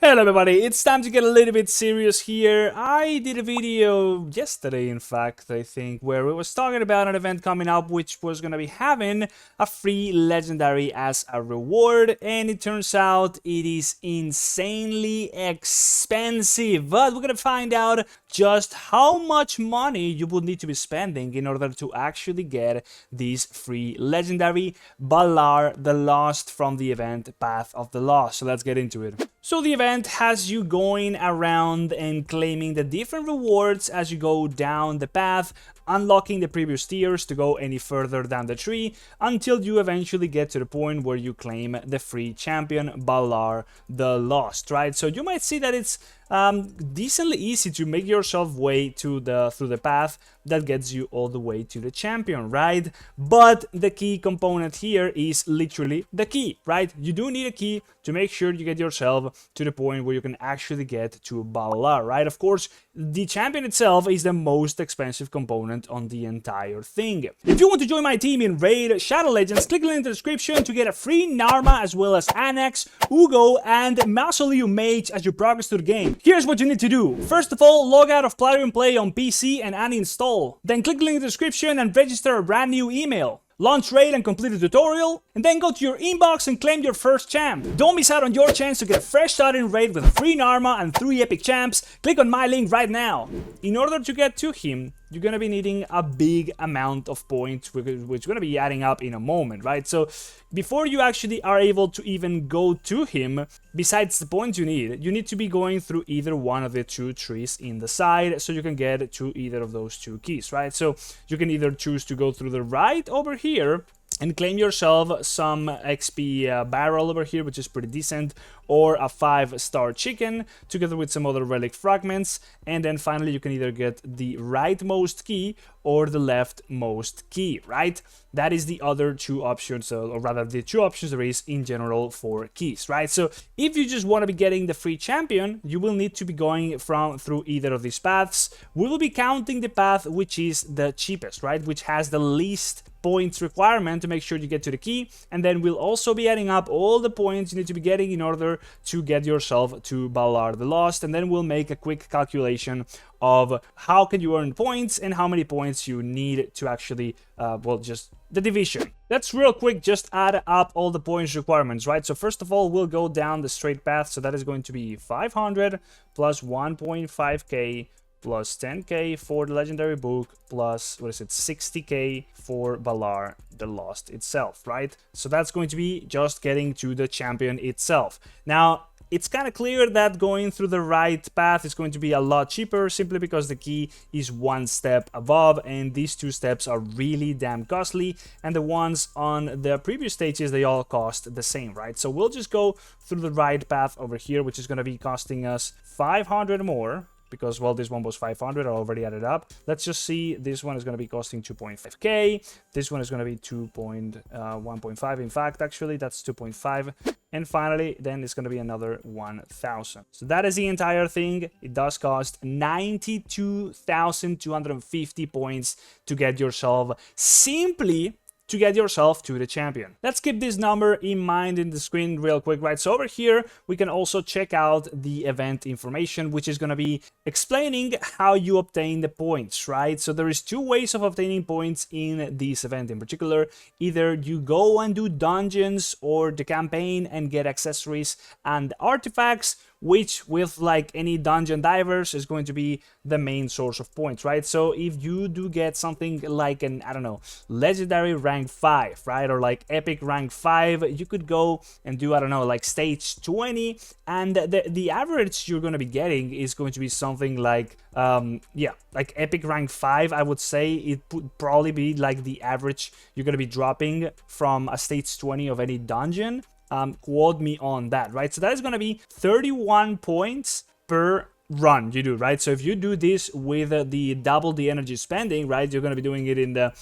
Hello everybody, it's time to get a little bit serious here. I did a video yesterday, in fact, I think, where we was talking about an event coming up which was going to be having a free legendary as a reward, and it turns out it is insanely expensive. But we're going to find out just how much money you would need to be spending in order to actually get this free legendary Balar the Lost from the event Path of the Lost. So let's get into it. So the event has you going around and claiming the different rewards as you go down the path, unlocking the previous tiers to go any further down the tree until you eventually get to the point where you claim the free champion Balar the Lost, right? So you might see that it's decently easy to make yourself way to through the path that gets you all the way to the champion, right? But the key component here is literally the key, right? You do need a key to make sure you get yourself to the point where you can actually get to Balar, right? Of course, the champion itself is the most expensive component on the entire thing. If you want to join my team in Raid Shadow Legends, click the link in the description to get a free Narma as well as Anax, Uugo, and Mausoleum Mage as you progress through the game. Here's what you need to do. First of all, log out of Plarium Play on PC and uninstall. Then click the link in the description and register a brand new email. Launch Raid and complete the tutorial, and then go to your inbox and claim your first champ. Don't miss out on your chance to get a fresh start in Raid with a free Narma and 3 epic champs. Click on my link right now. In order to get to him, you're gonna be needing a big amount of points, which is gonna be adding up in a moment, right? So before you actually are able to even go to him, besides the points you need to be going through either one of the 2 trees in the side, so you can get to either of those 2 keys, right? So you can either choose to go through the right over here and claim yourself some XP barrel over here, which is pretty decent, or a 5-star chicken together with some other relic fragments, and then finally you can either get the rightmost key or the leftmost key, right? That is the other 2 options, or rather the 2 options there is in general for keys, right? So if you just want to be getting the free champion, you will need to be going through either of these paths. We will be counting the path which is the cheapest, right? Which has the least points requirement to make sure you get to the key, and then we'll also be adding up all the points you need to be getting in order to get yourself to Balar the Lost, and then we'll make a quick calculation of how can you earn points and how many points you need to actually, well, just the division. Let's real quick just add up all the points requirements, right? So first of all, we'll go down the straight path, so that is going to be 500 plus 1.5k plus 10k for the legendary book, plus, what is it, 60k for Balar the Lost itself, right? So that's going to be just getting to the champion itself. Now, it's kind of clear that going through the right path is going to be a lot cheaper, simply because the key is 1 step above, and these 2 steps are really damn costly, and the ones on the previous stages, they all cost the same, right? So we'll just go through the right path over here, which is going to be costing us 500 more, because, well, this one was 500, I already added up. Let's just see, this one is going to be costing 2.5k, this one is going to be 1.5, in fact, actually, that's 2.5, and finally, then it's going to be another 1,000. So that is the entire thing. It does cost 92,250 points to get yourself simply to get yourself to the champion. Let's keep this number in mind in the screen real quick, right? So over here, we can also check out the event information, which is going to be explaining how you obtain the points, right? So there is 2 ways of obtaining points in this event in particular. Either you go and do dungeons or the campaign and get accessories and artifacts, which with like any dungeon divers is going to be the main source of points, right? So if you do get something like an, I don't know, legendary rank 5, right? Or like epic rank 5, you could go and do, I don't know, like stage 20, and the average you're going to be getting is going to be something like, yeah, like epic rank 5, I would say it would probably be like the average you're going to be dropping from a stage 20 of any dungeon. Quote me on that, right? So that is going to be 31 points per run you do, right? So if you do this with the double the energy spending, right, you're going to be doing it in the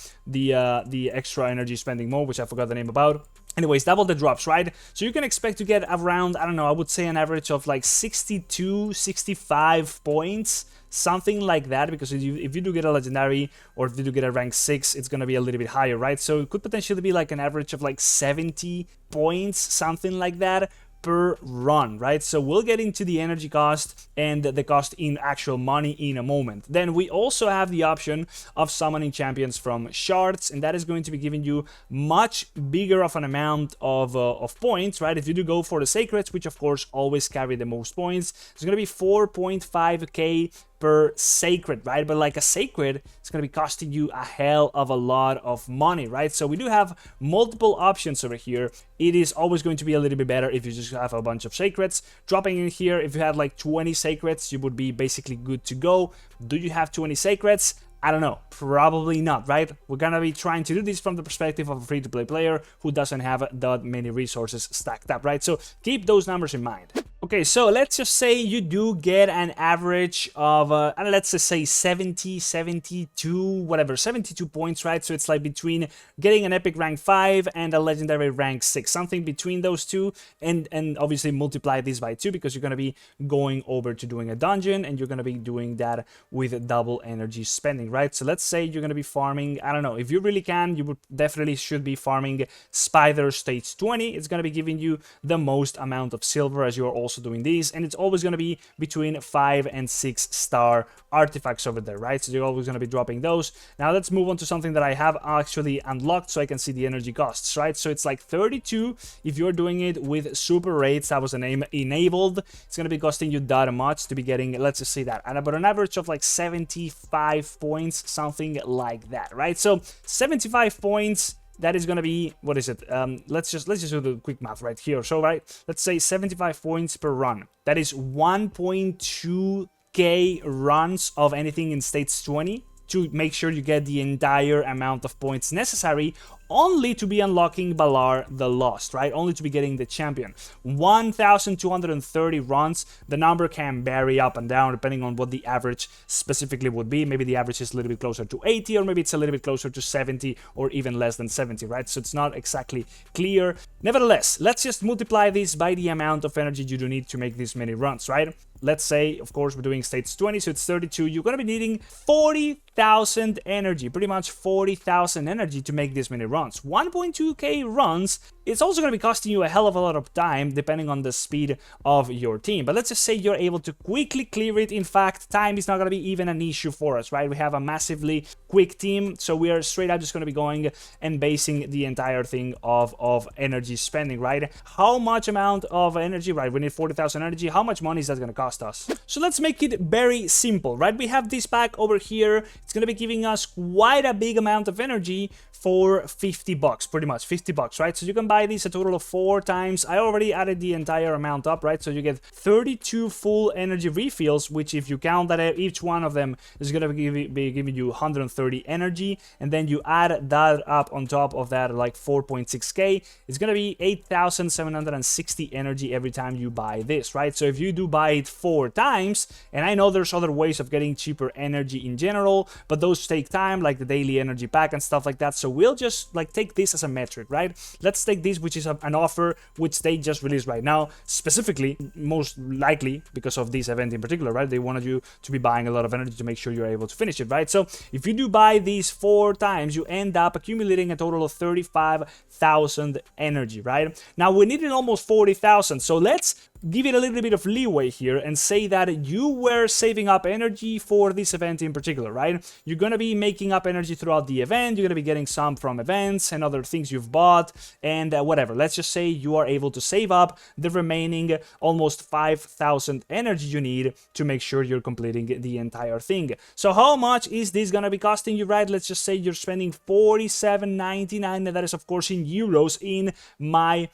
extra energy spending mode, which I forgot the name about. Anyways, double the drops, right? So you can expect to get around, I don't know, I would say an average of like 62, 65 points, something like that, because if you do get a legendary, or if you do get a rank 6, it's going to be a little bit higher, right? So it could potentially be like an average of like 70 points, something like that, per run, right? So we'll get into the energy cost and the cost in actual money in a moment. Then we also have the option of summoning champions from shards, and that is going to be giving you much bigger of an amount of points, right? If you do go for the sacreds, which of course always carry the most points, it's going to be 4.5k per sacred, right? But like a sacred, it's going to be costing you a hell of a lot of money, right? So we do have multiple options over here. It is always going to be a little bit better if you just have a bunch of sacreds. Dropping in here, if you had like 20 sacreds, you would be basically good to go. Do you have 20 sacreds? I don't know, probably not, right? We're gonna be trying to do this from the perspective of a free-to-play player who doesn't have that many resources stacked up, right? So keep those numbers in mind. Okay, so let's just say you do get an average of, let's just say 70, 72, whatever, 72 points, right? So it's like between getting an epic rank 5 and a legendary rank 6, something between those two, and obviously multiply this by 2 because you're going to be going over to doing a dungeon, and you're going to be doing that with double energy spending, right? So let's say you're going to be farming, I don't know, if you really can, you would definitely should be farming Spider Stage 20. It's going to be giving you the most amount of silver as you're also doing these, and it's always going to be between 5 and 6 star artifacts over there, right? So you're always going to be dropping those. Now let's move on to something that I have actually unlocked so I can see the energy costs, right? So it's like 32 if you're doing it with super rates. That was the name enabled. It's going to be costing you that much to be getting, let's just say that, and about an average of like 75 points, something like that, right? So 75 points, that is going to be, what is it? Let's just do the quick math right here. So, right, let's say 75 points per run. That is 1.2k runs of anything in stage 20 to make sure you get the entire amount of points necessary only to be unlocking Balar the Lost, right? Only to be getting the champion. 1,230 runs. The number can vary up and down depending on what the average specifically would be. Maybe the average is a little bit closer to 80, or maybe it's a little bit closer to 70, or even less than 70, right? So it's not exactly clear. Nevertheless, let's just multiply this by the amount of energy you do need to make these many runs, right? Let's say, of course, we're doing stage 20, so it's 32. You're going to be needing 40,000 energy, pretty much 40,000 energy to make this many runs. 1.2k runs. It's also going to be costing you a hell of a lot of time depending on the speed of your team. But let's just say you're able to quickly clear it. In fact, time is not going to be even an issue for us, right? We have a massively quick team, so we are straight up just going to be going and basing the entire thing of energy spending, right? How much amount of energy, right? We need 40,000 energy. How much money is that going to cost us? So let's make it very simple, right? We have this pack over here. It's going to be giving us quite a big amount of energy for 50 bucks, pretty much 50 bucks, right? So you can buy these a total of 4 times. I already added the entire amount up, right? So you get 32 full energy refills, which if you count that each one of them is going to be giving you 130 energy, and then you add that up on top of that, like 4.6k, it's going to be 8,760 energy every time you buy this, right? So if you do buy it 4 times, and I know there's other ways of getting cheaper energy in general, but those take time, like the daily energy pack and stuff like that. So we'll just like take this as a metric, right? Let's take this, which is an offer which they just released right now, specifically, most likely because of this event in particular, right? They wanted you to be buying a lot of energy to make sure you're able to finish it, right? So if you do buy these 4 times, you end up accumulating a total of 35,000 energy, right? Now we needed almost 40,000, so let's give it a little bit of leeway here and say that you were saving up energy for this event in particular, right? You're going to be making up energy throughout the event. You're going to be getting some from events and other things you've bought and whatever. Let's just say you are able to save up the remaining almost 5,000 energy you need to make sure you're completing the entire thing. So how much is this going to be costing you, right? Let's just say you're spending 47.99, and that is of course in euros in my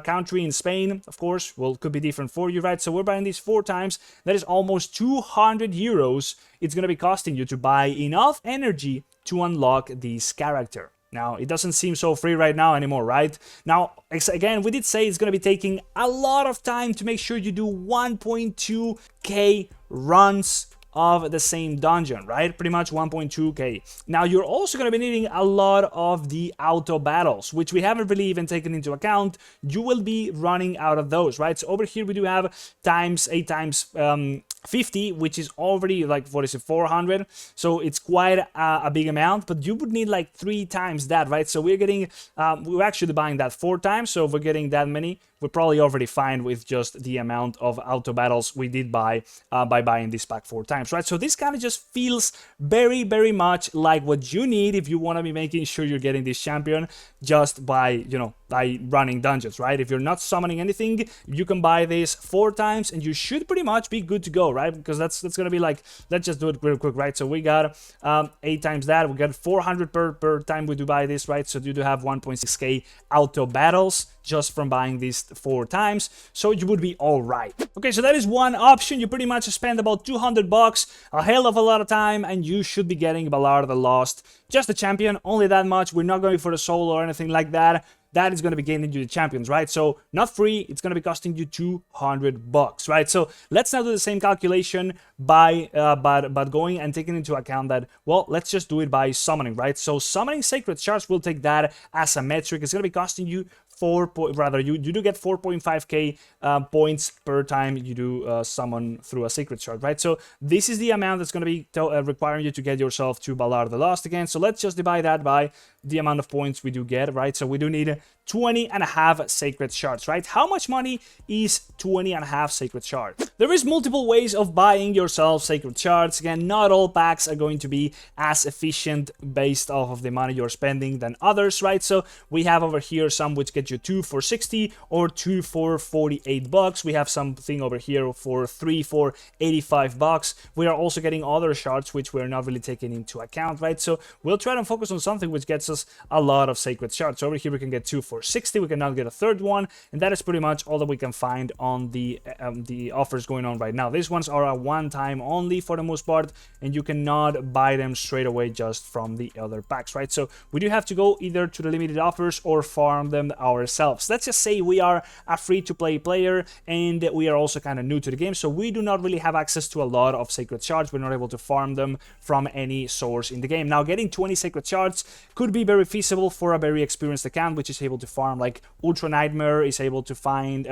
country in Spain, of course. Well, could be different for you, right? So we're buying these 4 times. That is almost 200 euros. It's going to be costing you to buy enough energy to unlock this character. Now, it doesn't seem so free right now anymore, right? Now, again, we did say it's going to be taking a lot of time to make sure you do 1.2k runs of the same dungeon, right? Pretty much 1.2k. Now, you're also going to be needing a lot of the auto battles, which we haven't really even taken into account. You will be running out of those, right? So over here, we do have 8 times 50, which is already like, what is it, 400, so it's quite a big amount, but you would need like 3 times that, right? So we're getting, we're actually buying that 4 times, so if we're getting that many, we're probably already fine with just the amount of auto battles we did buy by buying this pack 4 times, right? So this kind of just feels very, very much like what you need if you want to be making sure you're getting this champion just by, you know, by running dungeons, right? If you're not summoning anything, you can buy this 4 times and you should pretty much be good to go, right? Because that's gonna be like, let's just do it real quick, right? So we got 8 times that, we got 400 per time we do buy this, right? So you do have 1.6k auto battles just from buying these 4 times, so you would be all right. Okay, so that is one option. You pretty much spend about 200 bucks, a hell of a lot of time, and you should be getting Balar the Lost, just the champion, only that much. We're not going for the solo or anything like that. That is going to be gaining you the champions, right? So not free, it's going to be costing you 200 bucks, right? So let's now do the same calculation by but going and taking into account that, well, let's just do it by summoning, right? So summoning sacred shards, will take that as a metric. It's going to be costing you you do get 4.5k points per time you do summon through a sacred shard, right? So this is the amount that's going to be requiring you to get yourself to Balar the Lost again. So let's just divide that by the amount of points we do get, right? So we do need 20.5 sacred shards, right? How much money is 20.5 sacred shards? There is multiple ways of buying yourself sacred shards. Again, not all packs are going to be as efficient based off of the money you're spending than others, right? So we have over here some which get you 2 for 60 or 2 for 48 bucks. We have something over here for 3 for 85 bucks. We are also getting other shards which we're not really taking into account, right? So we'll try to focus on something which gets us a lot of sacred shards. Over here we can get 2 for 60. We cannot get a third one, and that is pretty much all that we can find on the offers going on right now. These ones are a one-time only for the most part, and you cannot buy them straight away just from the other packs, right? So we do have to go either to the limited offers or farm them ourselves. Let's just say we are a free-to-play player and we are also kind of new to the game, so we do not really have access to a lot of sacred shards. We're not able to farm them from any source in the game. Now, getting 20 sacred shards could be very feasible for a very experienced account which is able to farm, like Ultra Nightmare is able to farm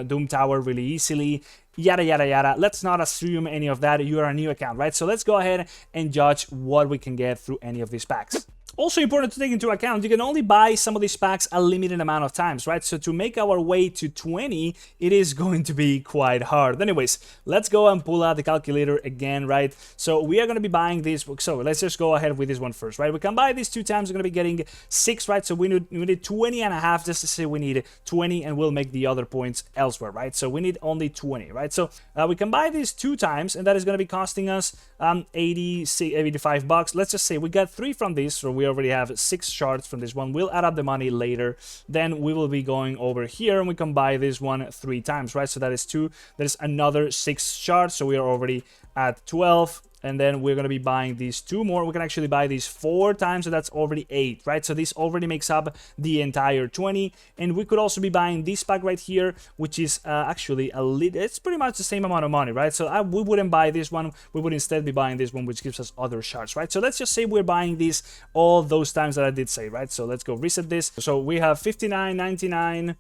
Doom Tower really easily, yada yada yada. Let's not assume any of that. You are a new account, right? So let's go ahead and judge what we can get through any of these packs. Also important to take into account, you can only buy some of these packs a limited amount of times, right? So to make our way to 20, it is going to be quite hard. Anyways, let's go and pull out the calculator again, right? So we are going to be buying this. So let's just go ahead with this one first, right? We can buy these 2 times. We're going to be getting 6, right? So we need 20 and a half, just to say we need 20, and we'll make the other points elsewhere, right? So we need only 20, right? So we can buy these 2 times, and that is going to be costing us 85 bucks. Let's just say we got 3 from this, so we already have 6 shards from this one. We'll add up the money later. Then we will be going over here and we can buy this one 3 times, right? So that is 2. That is another 6 shards. So we are already at 12. And then we're going to be buying these 2 more. We can actually buy these 4 times, so that's already 8, right? So this already makes up the entire 20. And we could also be buying this pack right here, which is actually a little, it's pretty much the same amount of money, right? So we wouldn't buy this one. We would instead be buying this one, which gives us other shards, right? So let's just say we're buying these all those times that I did say, right? So let's go reset this. So we have 59.99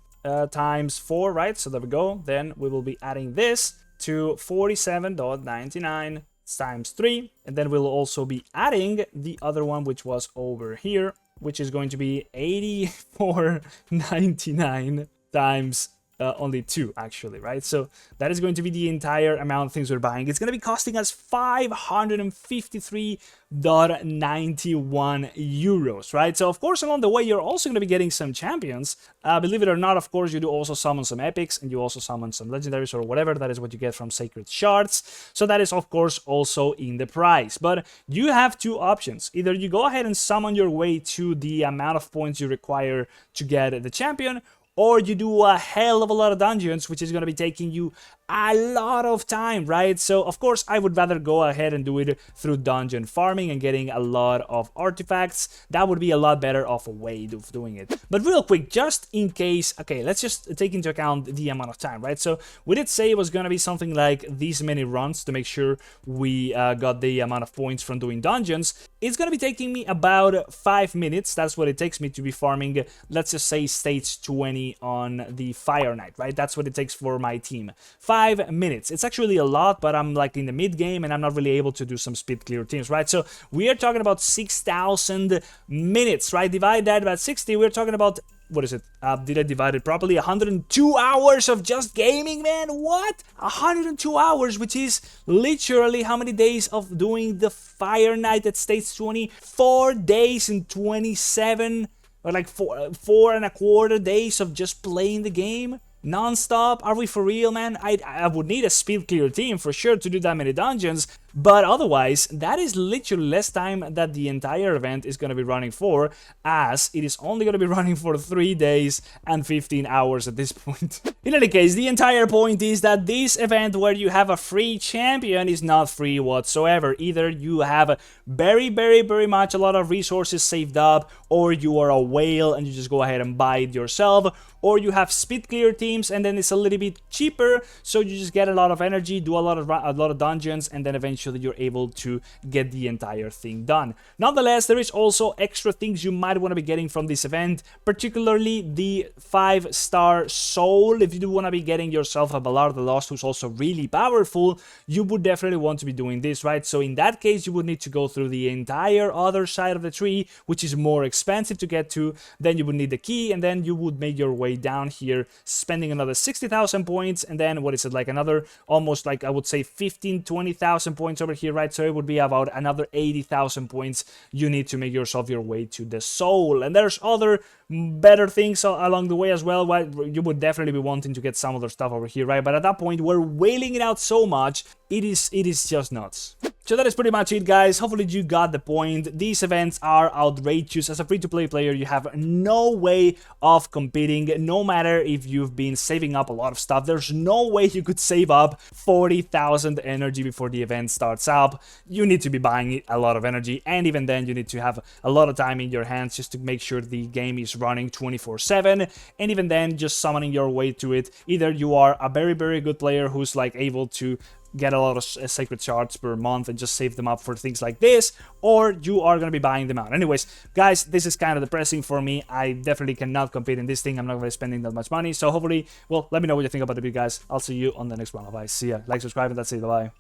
times 4, right? So there we go. Then we will be adding this to 47.99 times 3, and then we'll also be adding the other one which was over here, which is going to be 84.99 times only 2 actually, right? So that is going to be the entire amount of things we're buying. It's going to be costing us 553.91 euros, right? So of course along the way you're also going to be getting some champions. Believe it or not, of course you do also summon some epics and you also summon some legendaries or whatever. That is what you get from sacred shards. So that is of course also in the price. But you have 2 options. Either you go ahead and summon your way to the amount of points you require to get the champion, or you do a hell of a lot of dungeons, which is going to be taking you a lot of time, right? So of course I would rather go ahead and do it through dungeon farming and getting a lot of artifacts. That would be a lot better of a way of doing it. But real quick, just in case, okay, let's just take into account the amount of time, right? So we did say it was going to be something like these many runs to make sure we got the amount of points from doing dungeons. It's going to be taking me about 5 minutes. That's what it takes me to be farming, let's just say stage 20 on the Fire Knight, right? That's what it takes for my team. 5 5 minutes. It's actually a lot, but I'm like in the mid game and I'm not really able to do some speed clear teams, right? So we are talking about 6,000 minutes, right? Divide that by 60, we're talking about, what is it? Did I divide it properly? 102 hours of just gaming, man. What? 102 hours, which is literally how many days of doing the Fire Knight at stage 20? 4 days and 27, or like four and a quarter days of just playing the game non-stop. Are we for real, man? I would need a speed clear team for sure to do that many dungeons, but otherwise that is literally less time that the entire event is going to be running for, as it is only going to be running for 3 days and 15 hours at this point. In any case, the entire point is that this event where you have a free champion is not free whatsoever. Either you have very much a lot of resources saved up, or you are a whale and you just go ahead and buy it yourself, or you have speed clear teams and then it's a little bit cheaper, so you just get a lot of energy, do a lot of dungeons, and then eventually you're able to get the entire thing done. Nonetheless, there is also extra things you might want to be getting from this event, particularly the 5-star soul. If you do want to be getting yourself a Balar the Lost who's also really powerful, you would definitely want to be doing this, right? So in that case, you would need to go through the entire other side of the tree, which is more expensive to get to. Then you would need the key, and then you would make your way down here, spending another 60,000 points, and then what is it, like another almost, like I would say 15-20,000 points over here, right? So it would be about another 80,000 points you need to make yourself your way to the soul. And there's other better things along the way as well, right? You would definitely be wanting to get some other stuff over here, right? But at that point, we're wailing it out so much, it is just nuts. So that is pretty much it, guys. Hopefully you got the point. These events are outrageous. As a free-to-play player, you have no way of competing, no matter if you've been saving up a lot of stuff. There's no way you could save up 40,000 energy before the event starts up. You need to be buying a lot of energy, and even then you need to have a lot of time in your hands just to make sure the game is running 24/7, and even then just summoning your way to it. Either you are a very good player who's like able to get a lot of sacred shards per month and just save them up for things like this, or you are going to be buying them out. Anyways, guys, this is kind of depressing for me. I definitely cannot compete in this thing. I'm not going to be spending that much money. So hopefully, well, let me know what you think about the video, guys. I'll see you on the next one. Bye. See ya. Like, subscribe, and that's it. Bye.